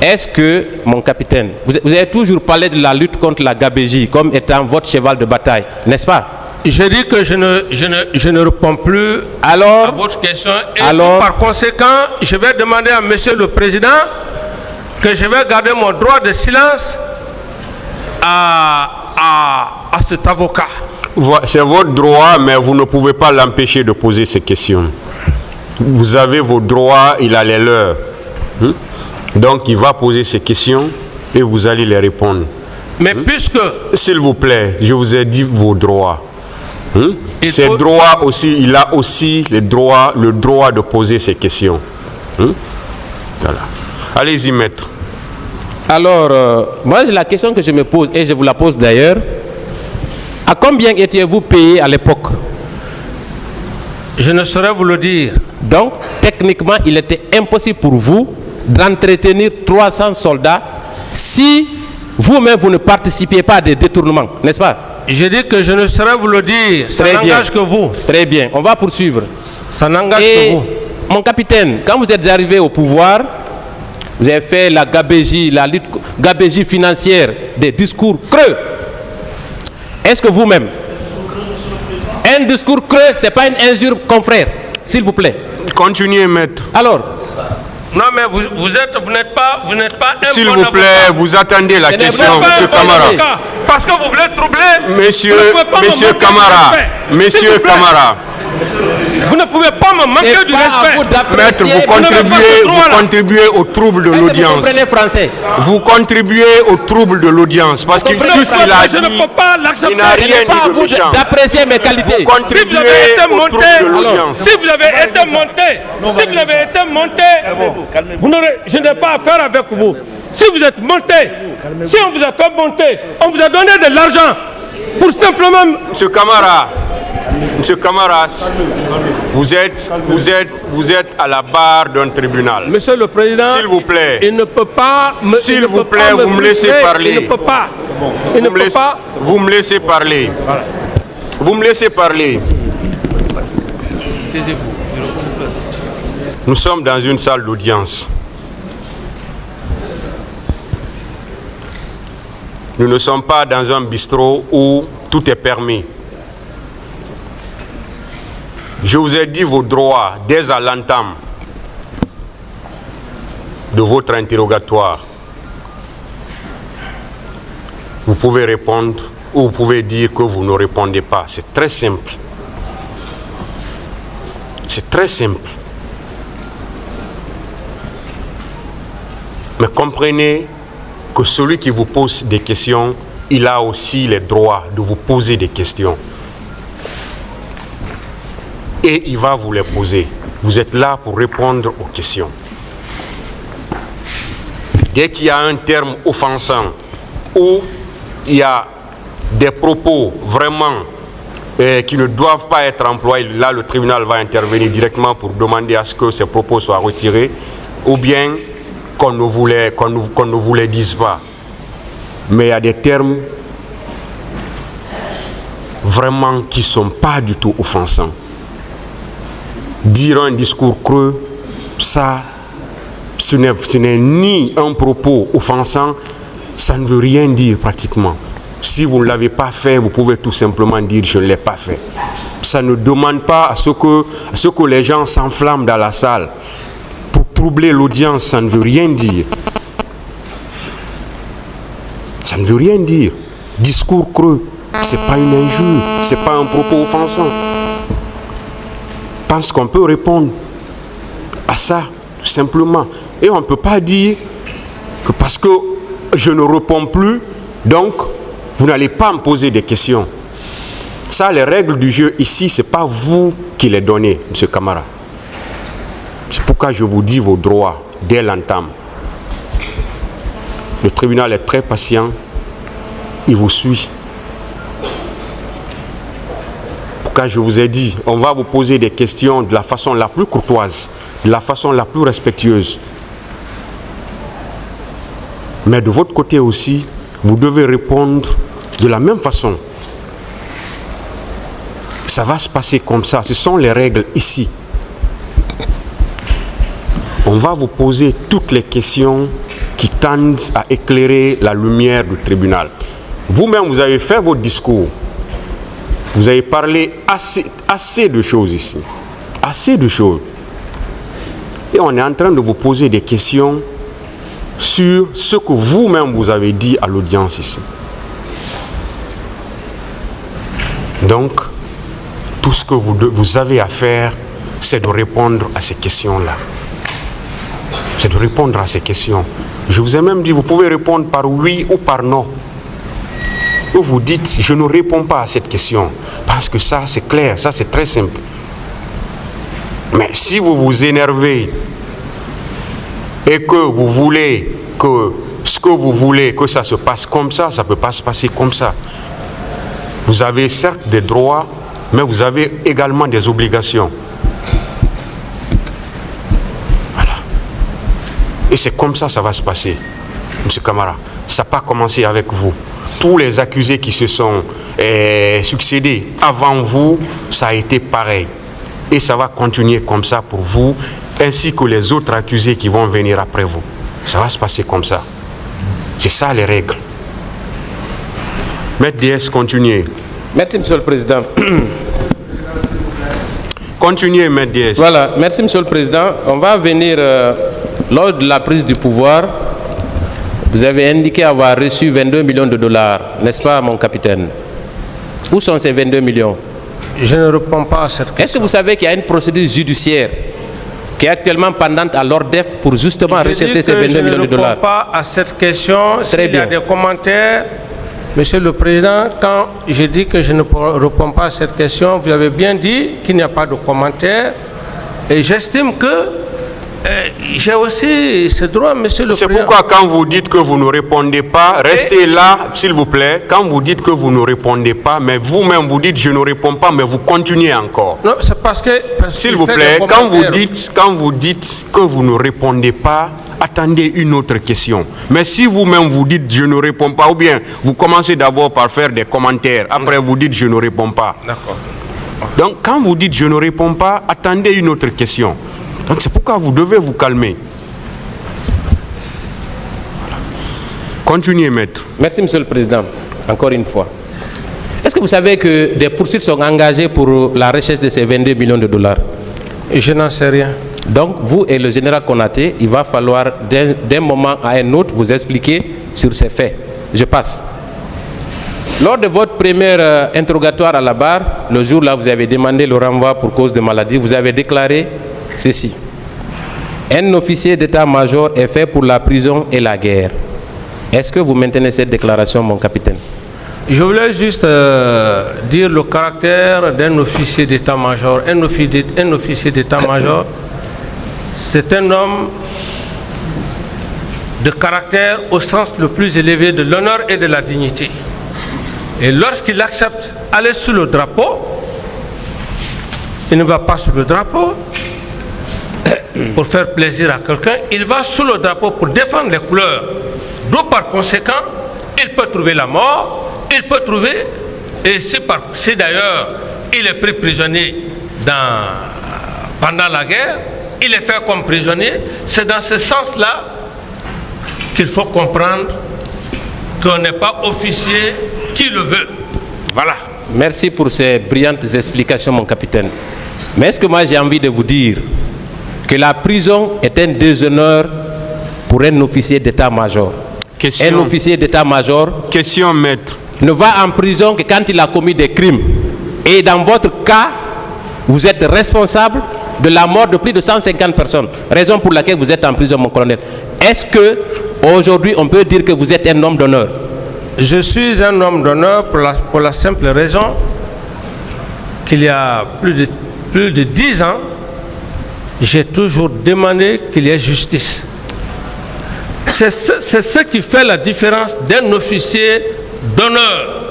Est-ce que, mon capitaine, vous avez toujours parlé de la lutte contre la gabegie comme étant votre cheval de bataille, n'est-ce pas? Je dis que je ne réponds plus à votre question. Et par conséquent, je vais demander à Monsieur le Président que je vais garder mon droit de silence à cet avocat. C'est votre droit, mais vous ne pouvez pas l'empêcher de poser ces questions. Vous avez vos droits, il a les leurs. Donc il va poser ces questions et vous allez les répondre. Mais puisque... S'il vous plaît, je vous ai dit vos droits. Ces droits aussi, il a aussi le droit de poser ces questions. Voilà. Allez-y, maître. Alors, moi, la question que je me pose, et je vous la pose d'ailleurs, à combien étiez-vous payé à l'époque? Je ne saurais vous le dire. Donc, techniquement, il était impossible pour vous d'entretenir 300 soldats si vous-même vous ne participiez pas à des détournements, n'est-ce pas? Je dis que je ne saurais vous le dire. Ça n'engage que vous. Très bien, on va poursuivre. Ça n'engage que vous. Mon capitaine, quand vous êtes arrivé au pouvoir, vous avez fait la gabegie, la lutte gabegie financière, des discours creux. Est-ce que vous-même, un discours creux, ce n'est pas une injure, confrère, s'il vous plaît? Continuez, maître. Alors? Non, mais vous n'êtes pas un s'il vous plaît, vous attendez la question, monsieur Camara. Parce que vous voulez troubler. Monsieur Camara. Vous ne pouvez pas me manquer du respect. Maître, vous contribuez au trouble de l'audience. Vous comprenez français? Vous contribuez au trouble de l'audience. Parce que tout ce qu'il a dit, il n'a rien dit de méchant. D'apprécier mes qualités. Vous contribuez au trouble de l'audience. Si vous avez été monté, je n'ai pas affaire avec vous. Si vous êtes monté, si on vous a fait monter, on vous a donné de l'argent pour simplement... Monsieur Camara, vous êtes à la barre d'un tribunal. Monsieur le Président, s'il vous plaît, il ne peut pas me... S'il vous plaît, vous me laissez parler. Il ne peut pas. Vous me laissez parler. Voilà. Vous me laissez parler. Nous sommes dans une salle d'audience. Nous ne sommes pas dans un bistrot où tout est permis. Je vous ai dit vos droits dès à l'entame de votre interrogatoire. Vous pouvez répondre ou vous pouvez dire que vous ne répondez pas. C'est très simple. C'est très simple. Mais comprenez que celui qui vous pose des questions, il a aussi le droit de vous poser des questions. Et il va vous les poser. Vous êtes là pour répondre aux questions. Dès qu'il y a un terme offensant ou il y a des propos vraiment qui ne doivent pas être employés, là le tribunal va intervenir directement pour demander à ce que ces propos soient retirés ou bien qu'on ne vous les dise pas. Mais il y a des termes vraiment qui ne sont pas du tout offensants. Dire un discours creux, ça, ce n'est ni un propos offensant, ça ne veut rien dire pratiquement. Si vous ne l'avez pas fait, vous pouvez tout simplement dire « je ne l'ai pas fait ». Ça ne demande pas à ce que les gens s'enflamment dans la salle. Pour troubler l'audience, ça ne veut rien dire. Ça ne veut rien dire. Discours creux, ce n'est pas une injure, ce n'est pas un propos offensant. Je pense qu'on peut répondre à ça, tout simplement. Et on ne peut pas dire que parce que je ne réponds plus, donc vous n'allez pas me poser des questions. Ça, les règles du jeu ici, ce n'est pas vous qui les donnez, M. Camara. C'est pourquoi je vous dis vos droits dès l'entame. Le tribunal est très patient, il vous suit. Je vous ai dit, on va vous poser des questions de la façon la plus courtoise, de la façon la plus respectueuse. Mais de votre côté aussi, vous devez répondre de la même façon. Ça va se passer comme ça, ce sont les règles ici. On va vous poser toutes les questions qui tendent à éclairer la lumière du tribunal. Vous-même, vous avez fait votre discours. Vous avez parlé assez de choses ici. Assez de choses. Et on est en train de vous poser des questions sur ce que vous-même vous avez dit à l'audience ici. Donc, tout ce que vous avez à faire, c'est de répondre à ces questions-là. C'est de répondre à ces questions. Je vous ai même dit, vous pouvez répondre par oui ou par non. Ou vous dites, je ne réponds pas à cette question. Parce que ça, c'est clair, ça, c'est très simple. Mais si vous vous énervez et que vous voulez que ce que vous voulez, que ça se passe comme ça ne peut pas se passer comme ça. Vous avez certes des droits, mais vous avez également des obligations. Voilà. Et c'est comme ça que ça va se passer, M. Camara. Ça n'a pas commencé avec vous. Tous les accusés qui se sont succédés avant vous, ça a été pareil. Et ça va continuer comme ça pour vous, ainsi que les autres accusés qui vont venir après vous. Ça va se passer comme ça. C'est ça les règles. Maître DS, continuez. Merci, Monsieur le Président. Continuez, Maître DS. Voilà, merci, Monsieur le Président. On va venir, lors de la prise du pouvoir, vous avez indiqué avoir reçu 22 millions de dollars, n'est-ce pas, mon capitaine? Où sont ces 22 millions? Je ne réponds pas à cette question. Est-ce que vous savez qu'il y a une procédure judiciaire qui est actuellement pendante à l'ORDEF pour justement rechercher ces 22 millions de dollars? Je ne réponds pas à cette question. S'il y a des commentaires, Monsieur le Président, quand je dis que je ne réponds pas à cette question, vous avez bien dit qu'il n'y a pas de commentaires. Et j'estime que j'ai aussi ce droit, Monsieur le Président. C'est pourquoi quand vous dites que vous ne répondez pas, restez là, s'il vous plaît. Quand vous dites que vous ne répondez pas, mais vous-même vous dites je ne réponds pas, mais vous continuez encore. Non, c'est parce que... S'il vous plaît, quand vous dites que vous ne répondez pas, attendez une autre question. Mais si vous-même vous dites je ne réponds pas, ou bien vous commencez d'abord par faire des commentaires, après vous dites je ne réponds pas. D'accord. Donc quand vous dites je ne réponds pas, attendez une autre question. Donc c'est pourquoi vous devez vous calmer. Voilà. Continuez, maître. Merci, Monsieur le Président. Encore une fois. Est-ce que vous savez que des poursuites sont engagées pour la recherche de ces 22 millions de dollars? Je n'en sais rien. Donc, vous et le général Konaté, il va falloir d'un moment à un autre vous expliquer sur ces faits. Je passe. Lors de votre premier interrogatoire à la barre, le jour-là, vous avez demandé le renvoi pour cause de maladie, vous avez déclaré ceci. Un officier d'état-major est fait pour la prison et la guerre. Est-ce que vous maintenez cette déclaration, mon capitaine? Je voulais juste dire le caractère d'un officier d'état-major. Un officier d'état-major, c'est un homme de caractère au sens le plus élevé de l'honneur et de la dignité. Et lorsqu'il accepte aller sous le drapeau, il ne va pas sous le drapeau pour faire plaisir à quelqu'un, il va sous le drapeau pour défendre les couleurs. Donc par conséquent, il peut trouver la mort, il peut trouver, et si d'ailleurs il est pris prisonnier pendant la guerre, il est fait comme prisonnier, c'est dans ce sens-là qu'il faut comprendre qu'on n'est pas officier qui le veut. Voilà. Merci pour ces brillantes explications, mon capitaine. Mais est-ce que moi j'ai envie de vous dire que la prison est un déshonneur pour un officier d'état-major? Un officier d'état-major Question, maître. ne va en prison que quand il a commis des crimes. Et dans votre cas, vous êtes responsable de la mort de plus de 150 personnes. Raison pour laquelle vous êtes en prison, mon colonel. Est-ce que aujourd'hui on peut dire que vous êtes un homme d'honneur? Je suis un homme d'honneur pour la simple raison qu'il y a plus de 10 ans, j'ai toujours demandé qu'il y ait justice. C'est ce qui fait la différence d'un officier d'honneur.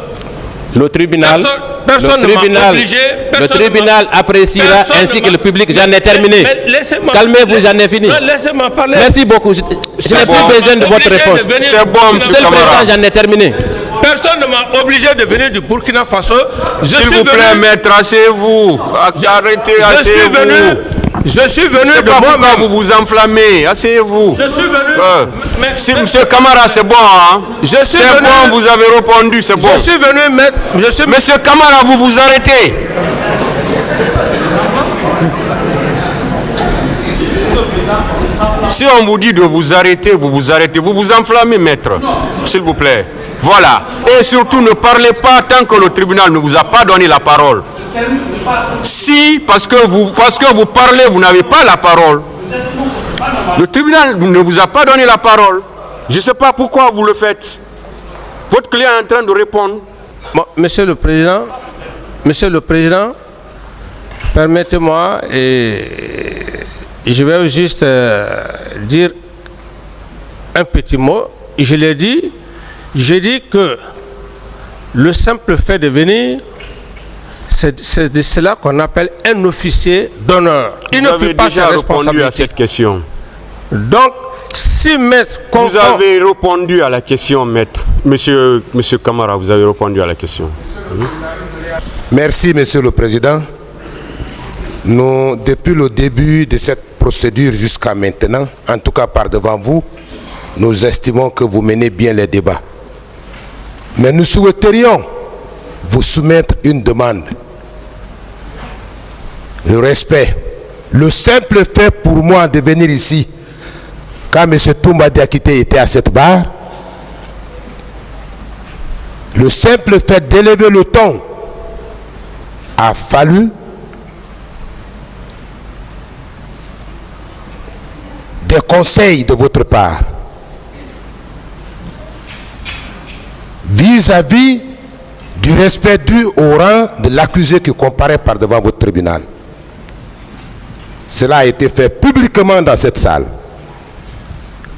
Le tribunal, le tribunal appréciera ainsi que le public. J'en ai terminé. Calmez-vous, j'en ai fini. Laissez-moi parler. Merci beaucoup. Je n'ai plus besoin de votre réponse. C'est bon, M. Monsieur le Président, j'en ai terminé. Personne ne m'a obligé de venir du Burkina Faso. S'il vous plaît, maître, asseyez-vous. Arrêtez, asseyez-vous. Je suis venu de moi-même. Vous vous enflammez. Asseyez-vous. Je suis venu. Si monsieur Camara, c'est bon, hein? C'est bon, vous avez répondu, c'est bon. Je suis venu mettre. Monsieur Camara, vous vous arrêtez. Si on vous dit de vous arrêter, vous vous arrêtez. Vous vous enflammez, maître. S'il vous plaît. Voilà. Et surtout, ne parlez pas tant que le tribunal ne vous a pas donné la parole. Si, parce que vous parlez, vous n'avez pas la parole. Le tribunal ne vous a pas donné la parole. Je ne sais pas pourquoi vous le faites. Votre client est en train de répondre. Bon, Monsieur le Président, permettez-moi et je vais juste dire un petit mot. Je l'ai dit, j'ai dit que le simple fait de venir, c'est de cela qu'on appelle un officier d'honneur. Il ne fait pas sa responsabilité. Répondu à cette question. Donc, si maître... Vous avez répondu à la question, maître. Monsieur Camara, vous avez répondu à la question. Merci, Monsieur le Président. Nous, depuis le début de cette procédure jusqu'à maintenant, en tout cas par devant vous, nous estimons que vous menez bien les débats. Mais nous souhaiterions vous soumettre une demande. Le respect. Le simple fait pour moi de venir ici, quand M. Toumba Diakité était à cette barre, le simple fait d'élever le ton a fallu des conseils de votre part vis-à-vis du respect dû au rang de l'accusé qui comparaît par devant votre tribunal. Cela a été fait publiquement dans cette salle.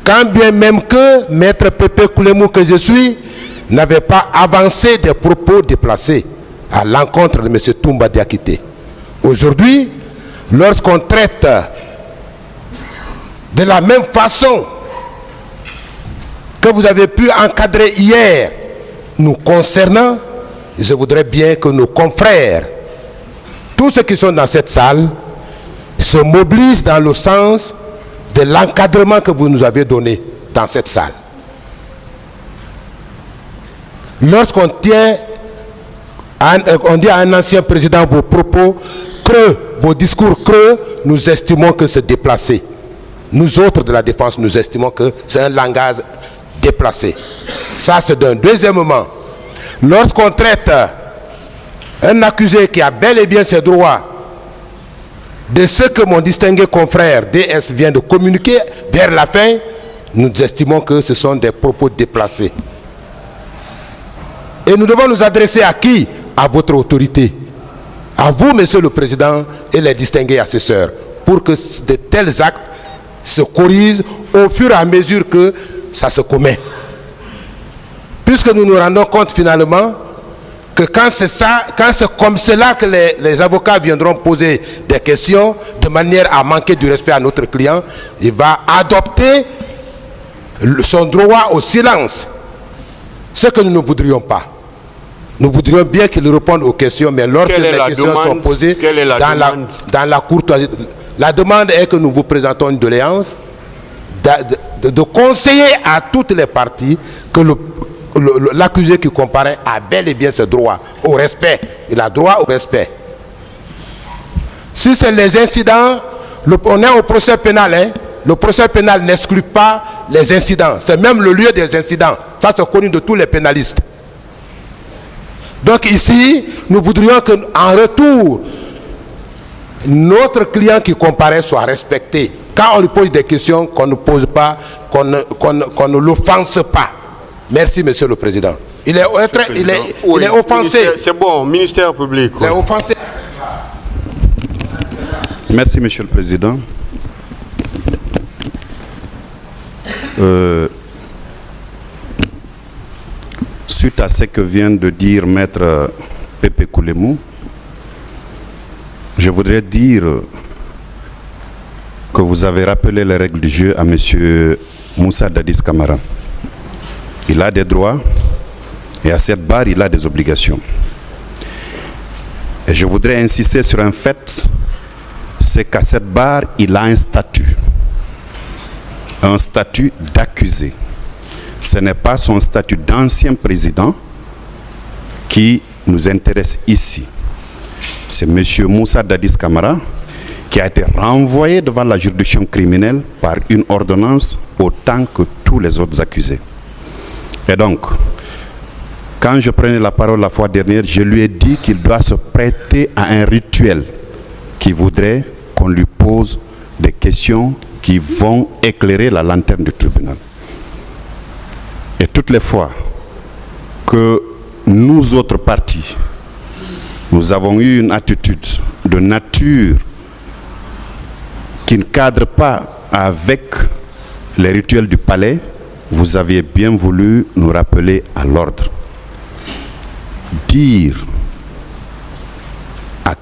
Quand bien même que Maître Pépé Koulemou, que je suis, n'avait pas avancé des propos déplacés à l'encontre de M. Toumba Diakité. Aujourd'hui, lorsqu'on traite de la même façon que vous avez pu encadrer hier nous concernant, je voudrais bien que nos confrères, tous ceux qui sont dans cette salle, se mobilisent dans le sens de l'encadrement que vous nous avez donné dans cette salle. Lorsqu'on tient, on dit à un ancien président vos propos creux, vos discours creux, nous estimons que c'est déplacé. Nous autres de la défense, nous estimons que c'est un langage déplacé. Ça, c'est d'un. Deuxièmement, lorsqu'on traite un accusé qui a bel et bien ses droits de ce que mon distingué confrère DS vient de communiquer vers la fin, nous estimons que ce sont des propos déplacés. Et nous devons nous adresser à qui? À votre autorité. À vous, Monsieur le Président, et les distingués assesseurs, pour que de tels actes se corrigent au fur et à mesure que ça se commet. Puisque nous nous rendons compte finalement que quand c'est ça, quand c'est comme cela que les avocats viendront poser des questions de manière à manquer du respect à notre client, il va adopter son droit au silence. Ce que nous ne voudrions pas. Nous voudrions bien qu'il réponde aux questions, mais lorsque les questions sont posées dans la courtoisie, la demande est que nous vous présentons une doléance de conseiller à toutes les parties que l'accusé qui comparaît a bel et bien ce droit au respect. Il a droit au respect. Si c'est les incidents, on est au procès pénal. Hein? Le procès pénal n'exclut pas les incidents. C'est même le lieu des incidents. Ça, c'est connu de tous les pénalistes. Donc ici, nous voudrions qu'en retour, notre client qui comparaît soit respecté. Quand on lui pose des questions, qu'on ne pose pas, qu'on ne l'offense pas. Merci, Monsieur le Président. Il est offensé. C'est bon, ministère public. Il est offensé. Merci, Monsieur le Président. Suite à ce que vient de dire Maître Pépé Koulemou, je voudrais dire que vous avez rappelé les règles du jeu à M. Moussa Dadis Camara. Il a des droits et à cette barre, il a des obligations. Et je voudrais insister sur un fait c'est qu'à cette barre, il a un statut d'accusé. Ce n'est pas son statut d'ancien président qui nous intéresse ici. C'est M. Moussa Dadis Camara qui a été renvoyé devant la juridiction criminelle par une ordonnance autant que tous les autres accusés. Et donc, quand je prenais la parole la fois dernière, je lui ai dit qu'il doit se prêter à un rituel qui voudrait qu'on lui pose des questions qui vont éclairer la lanterne du tribunal. Et toutes les fois que nous autres partis, nous avons eu une attitude de nature qui ne cadre pas avec les rituels du palais, vous aviez bien voulu nous rappeler à l'ordre. Dire à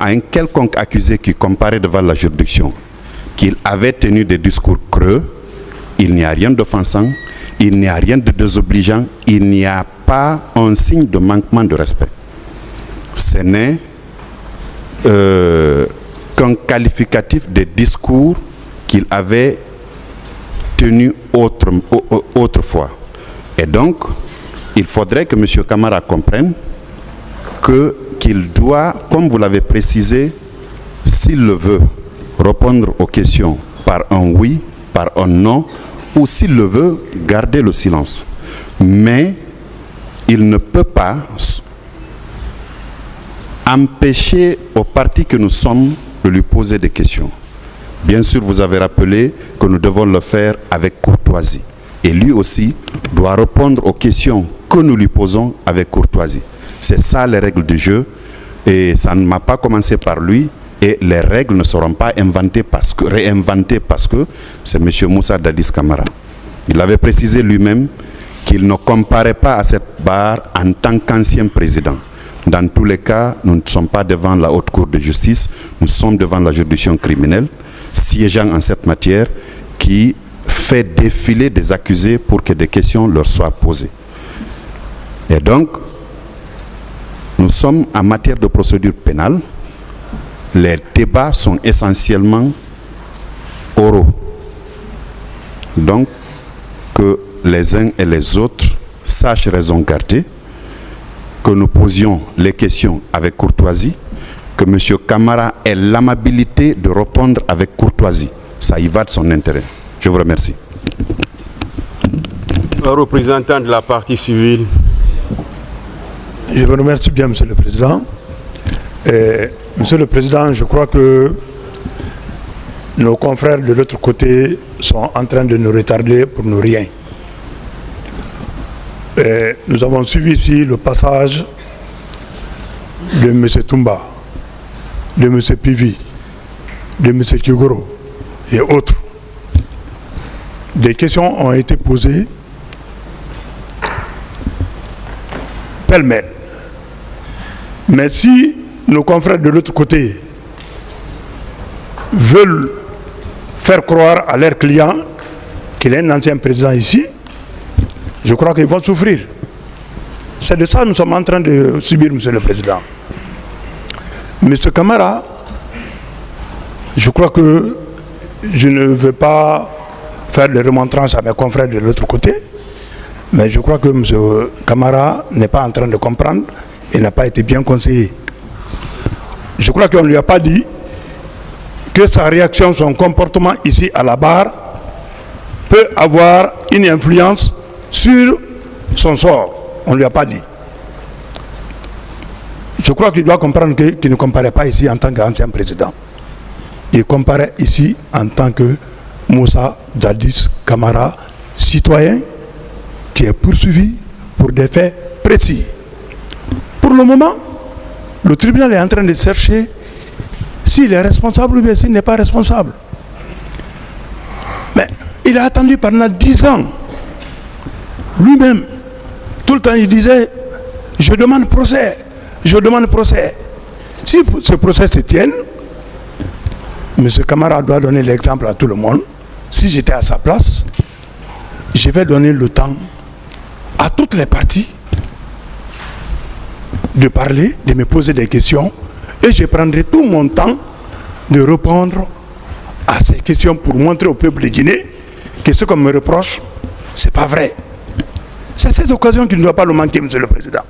un quelconque accusé qui comparait devant la juridiction qu'il avait tenu des discours creux, il n'y a rien d'offensant, il n'y a rien de désobligeant, il n'y a pas un signe de manquement de respect. Ce n'est qu'un qualificatif des discours qu'il avait tenus autrefois. Et donc, il faudrait que M. Camara comprenne qu'il doit, comme vous l'avez précisé, s'il le veut, répondre aux questions par un oui, par un non, ou s'il le veut, garder le silence. Mais il ne peut pas empêcher au parti que nous sommes de lui poser des questions. Bien sûr, vous avez rappelé que nous devons le faire avec courtoisie. Et lui aussi doit répondre aux questions que nous lui posons avec courtoisie. C'est ça les règles du jeu. Et ça ne m'a pas commencé par lui. Et les règles ne seront pas réinventées parce que c'est M. Moussa Dadis Camara. Il avait précisé lui-même qu'il ne comparait pas à cette barre en tant qu'ancien président. Dans tous les cas, nous ne sommes pas devant la haute cour de justice, nous sommes devant la juridiction criminelle, siégeant en cette matière, qui fait défiler des accusés pour que des questions leur soient posées. Et donc, nous sommes en matière de procédure pénale. Les débats sont essentiellement oraux. Donc, que les uns et les autres sachent raison garder, que nous posions les questions avec courtoisie, que M. Camara ait l'amabilité de répondre avec courtoisie. Ça y va de son intérêt. Je vous remercie. Le représentant de la partie civile. Je vous remercie bien, Monsieur le Président. Monsieur le Président, je crois que nos confrères de l'autre côté sont en train de nous retarder pour nous rien. Nous avons suivi ici le passage de M. Toumba, de M. Pivi, de M. Kigoro et autres. Des questions ont été posées pêle-mêle. Mais si nos confrères de l'autre côté veulent faire croire à leurs clients qu'il y a un ancien président ici, je crois qu'ils vont souffrir. C'est de ça que nous sommes en train de subir, Monsieur le Président. Monsieur Camara, je crois que je ne veux pas faire de remontrances à mes confrères de l'autre côté, mais je crois que Monsieur Camara n'est pas en train de comprendre et n'a pas été bien conseillé. Je crois qu'on ne lui a pas dit que sa réaction, son comportement ici à la barre peut avoir une influence sur son sort. On ne lui a pas dit. Je crois qu'il doit comprendre qu'il ne comparait pas ici en tant qu'ancien président. Il comparait ici en tant que Moussa Dadis Camara, citoyen qui est poursuivi pour des faits précis. Pour le moment, le tribunal est en train de chercher s'il est responsable ou bien s'il n'est pas responsable. Mais il a attendu pendant 10 ans. Lui-même, tout le temps, il disait « Je demande procès, je demande procès ». Si ce procès se tienne, M. Camara doit donner l'exemple à tout le monde. Si j'étais à sa place, je vais donner le temps à toutes les parties de parler, de me poser des questions, et je prendrai tout mon temps de répondre à ces questions pour montrer au peuple de Guinée que ce qu'on me reproche, ce n'est pas vrai. C'est cette occasion qui ne doit pas le manquer, Monsieur le Président.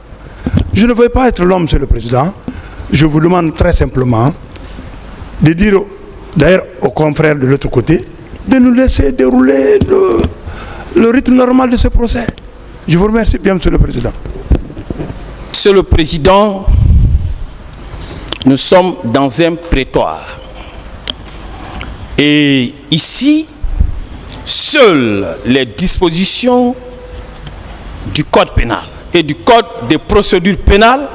Je ne veux pas être l'homme, Monsieur le Président. Je vous demande très simplement de dire, d'ailleurs aux confrères de l'autre côté, de nous laisser dérouler le rythme normal de ce procès. Je vous remercie bien, Monsieur le Président. Monsieur le Président, nous sommes dans un prétoire. Et ici, seules les dispositions du Code pénal et du Code des procédures pénales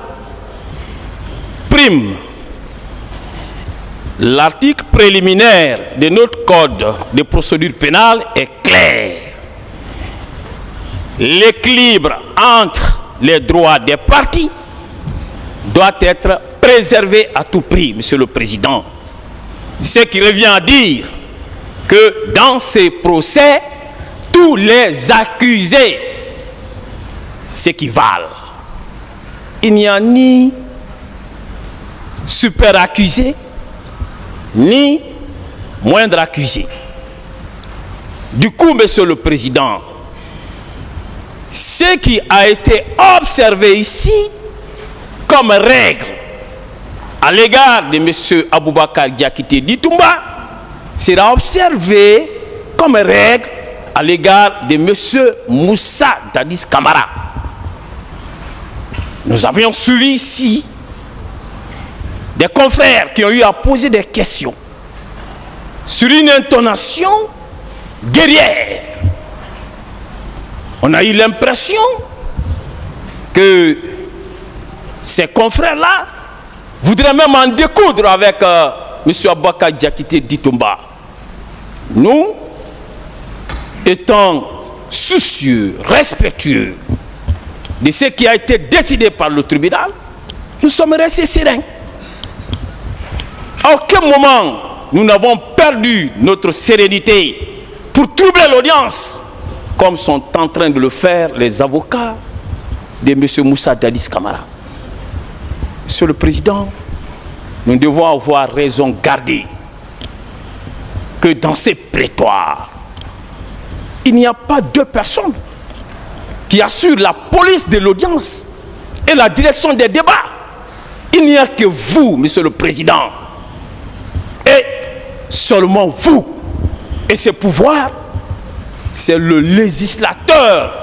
priment. L'article préliminaire de notre Code des procédures pénales est clair. L'équilibre entre les droits des parties doit être préservé à tout prix, Monsieur le Président. Ce qui revient à dire que dans ces procès, tous les accusés s'équivalent. Il n'y a ni super accusé, ni moindre accusé. Du coup, Monsieur le Président, ce qui a été observé ici comme règle à l'égard de M. Aboubakar Diakité Ditumba sera observé comme règle à l'égard de M. Moussa Dadis Camara. Nous avions suivi ici des confrères qui ont eu à poser des questions sur une intonation guerrière. On a eu l'impression que ces confrères-là voudraient même en découdre avec M. Aboubakar Diakité Ditumba. Nous, étant soucieux, respectueux de ce qui a été décidé par le tribunal, nous sommes restés sereins. À aucun moment, nous n'avons perdu notre sérénité pour troubler l'audience, comme sont en train de le faire les avocats de M. Moussa Dadis Camara. Monsieur le Président, nous devons avoir raison garder que dans ces prétoires, il n'y a pas deux personnes qui assurent la police de l'audience et la direction des débats. Il n'y a que vous, Monsieur le Président, et seulement vous. Et ce pouvoir, c'est le législateur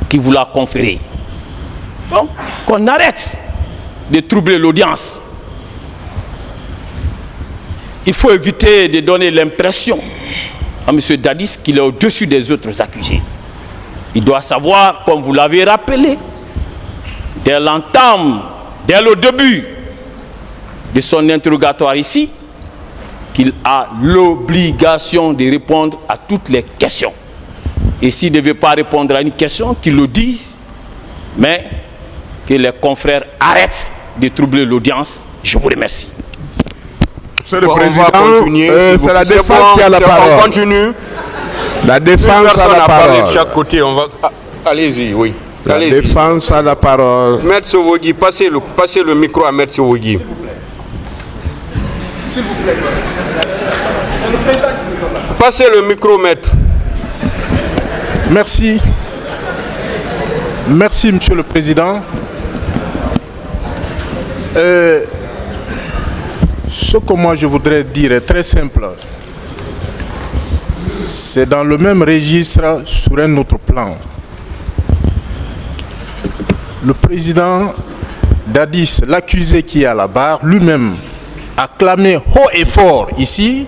qui vous l'a conféré. Donc, qu'on arrête de troubler l'audience. Il faut éviter de donner l'impression à M. Dadis qu'il est au-dessus des autres accusés. Il doit savoir, comme vous l'avez rappelé, dès l'entame, dès le début de son interrogatoire ici, qu'il a l'obligation de répondre à toutes les questions. Et s'il ne veut pas répondre à une question, qu'il le dise, mais que les confrères arrêtent de troubler l'audience. Je vous remercie. Monsieur le Président, c'est la défense qui a la parole. On continue. La défense a la parole. De chaque côté, on va... Allez-y, oui. La défense a la parole. Maître Sowogui, passez le micro à Maître Sowogui. S'il vous plaît. C'est le président qui me donne là. Passez le micro, Maître. Merci. Merci, Monsieur le Président. Ce que moi je voudrais dire est très simple. C'est dans le même registre, sur un autre plan. Le président Dadis, l'accusé qui est à la barre, lui-même a clamé haut et fort ici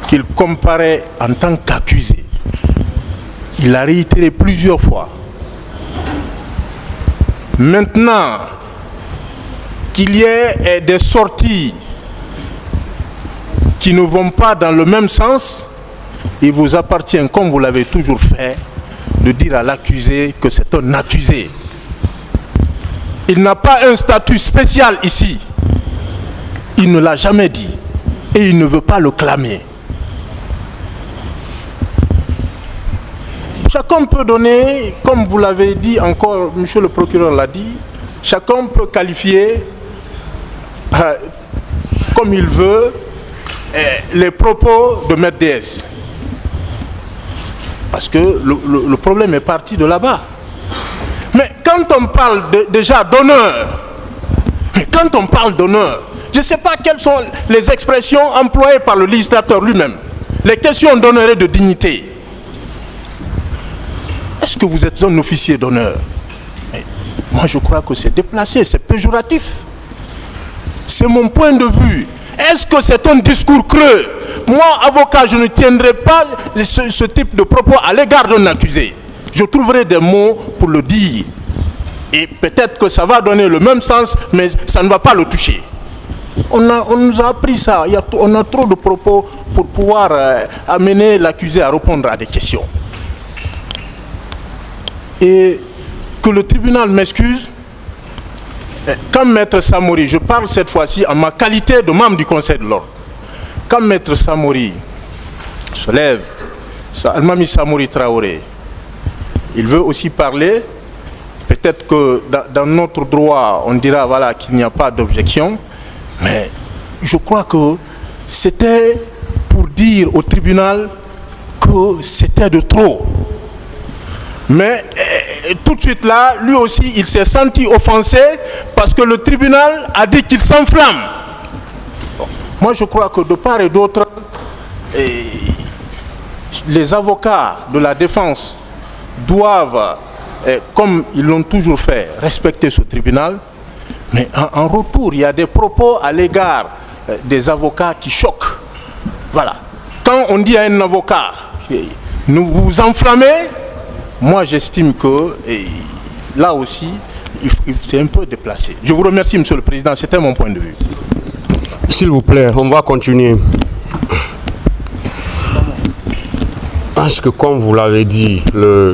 qu'il comparaît en tant qu'accusé. Il a réitéré plusieurs fois. Maintenant qu'il y ait des sorties qui ne vont pas dans le même sens, il vous appartient, comme vous l'avez toujours fait, de dire à l'accusé que c'est un accusé. Il n'a pas un statut spécial ici. Il ne l'a jamais dit et il ne veut pas le clamer. Chacun peut donner, comme vous l'avez dit encore, monsieur le procureur l'a dit, chacun peut qualifier comme il veut les propos de Maître DS. Parce que le problème est parti de là-bas. Mais quand on parle déjà d'honneur, je ne sais pas quelles sont les expressions employées par le législateur lui-même. Les questions d'honneur et de dignité. Est-ce que vous êtes un officier d'honneur? Moi, je crois que c'est déplacé, c'est péjoratif. C'est mon point de vue. Est-ce que c'est un discours creux? Moi, avocat, je ne tiendrai pas ce type de propos à l'égard d'un accusé. Je trouverai des mots pour le dire. Et peut-être que ça va donner le même sens, mais ça ne va pas le toucher. On nous a appris ça. On a trop de propos pour pouvoir amener l'accusé à répondre à des questions. Et que le tribunal m'excuse, quand Maître Samori, je parle cette fois-ci en ma qualité de membre du Conseil de l'Ordre, quand Maître Samori se lève, Almami Samori Traoré, il veut aussi parler, peut-être que dans notre droit, on dira voilà, qu'il n'y a pas d'objection, mais je crois que c'était pour dire au tribunal que c'était de trop. Mais tout de suite là, lui aussi, il s'est senti offensé parce que le tribunal a dit qu'il s'enflamme. Moi, je crois que de part et d'autre, les avocats de la défense doivent, comme ils l'ont toujours fait, respecter ce tribunal. Mais en retour, il y a des propos à l'égard des avocats qui choquent. Voilà. Quand on dit à un avocat, nous vous enflammez, moi j'estime que là aussi, c'est un peu déplacé. Je vous remercie, Monsieur le Président, c'était mon point de vue. S'il vous plaît, on va continuer. Parce que comme vous l'avez dit, M.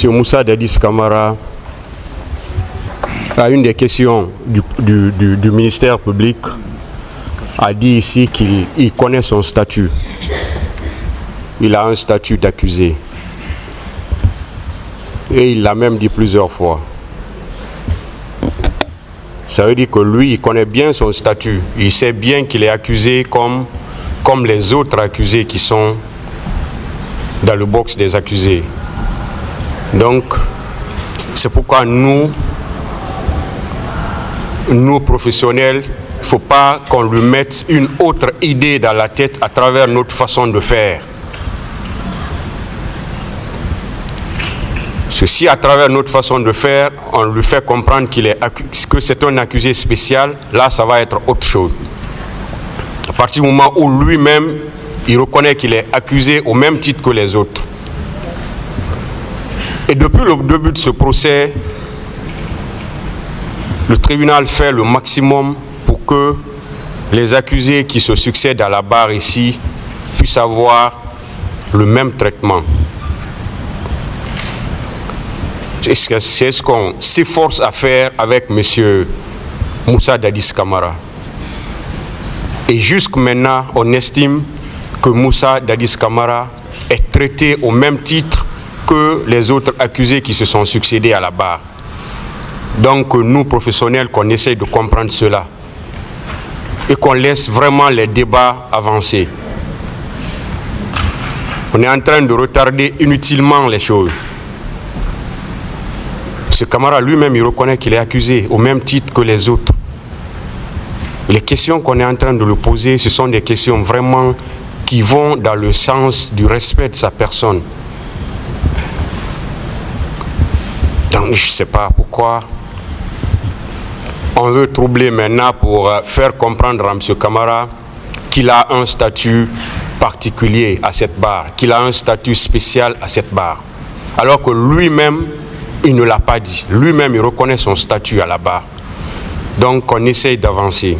Moussa Dadis Camara à une des questions du ministère public a dit ici qu'il connaît son statut. Il a un statut d'accusé. Et il l'a même dit plusieurs fois. Ça veut dire que lui, il connaît bien son statut. Il sait bien qu'il est accusé comme les autres accusés qui sont dans le box des accusés. Donc, c'est pourquoi nous professionnels, il ne faut pas qu'on lui mette une autre idée dans la tête à travers notre façon de faire. Si à travers notre façon de faire, on lui fait comprendre que c'est un accusé spécial, là ça va être autre chose. À partir du moment où lui-même, il reconnaît qu'il est accusé au même titre que les autres. Et depuis le début de ce procès, le tribunal fait le maximum pour que les accusés qui se succèdent à la barre ici puissent avoir le même traitement. C'est ce qu'on s'efforce à faire avec M. Moussa Dadis Camara. Et jusqu'à maintenant, on estime que Moussa Dadis Camara est traité au même titre que les autres accusés qui se sont succédés à la barre. Donc nous, professionnels, qu'on essaye de comprendre cela et qu'on laisse vraiment les débats avancer. On est en train de retarder inutilement les choses. Ce Camara lui-même, il reconnaît qu'il est accusé au même titre que les autres. Les questions qu'on est en train de lui poser, ce sont des questions vraiment qui vont dans le sens du respect de sa personne. Donc je ne sais pas pourquoi on veut troubler maintenant pour faire comprendre à M. Camara qu'il a un statut particulier à cette barre, qu'il a un statut spécial à cette barre. Alors que lui-même, il ne l'a pas dit. Lui-même, il reconnaît son statut à la barre. Donc, on essaye d'avancer.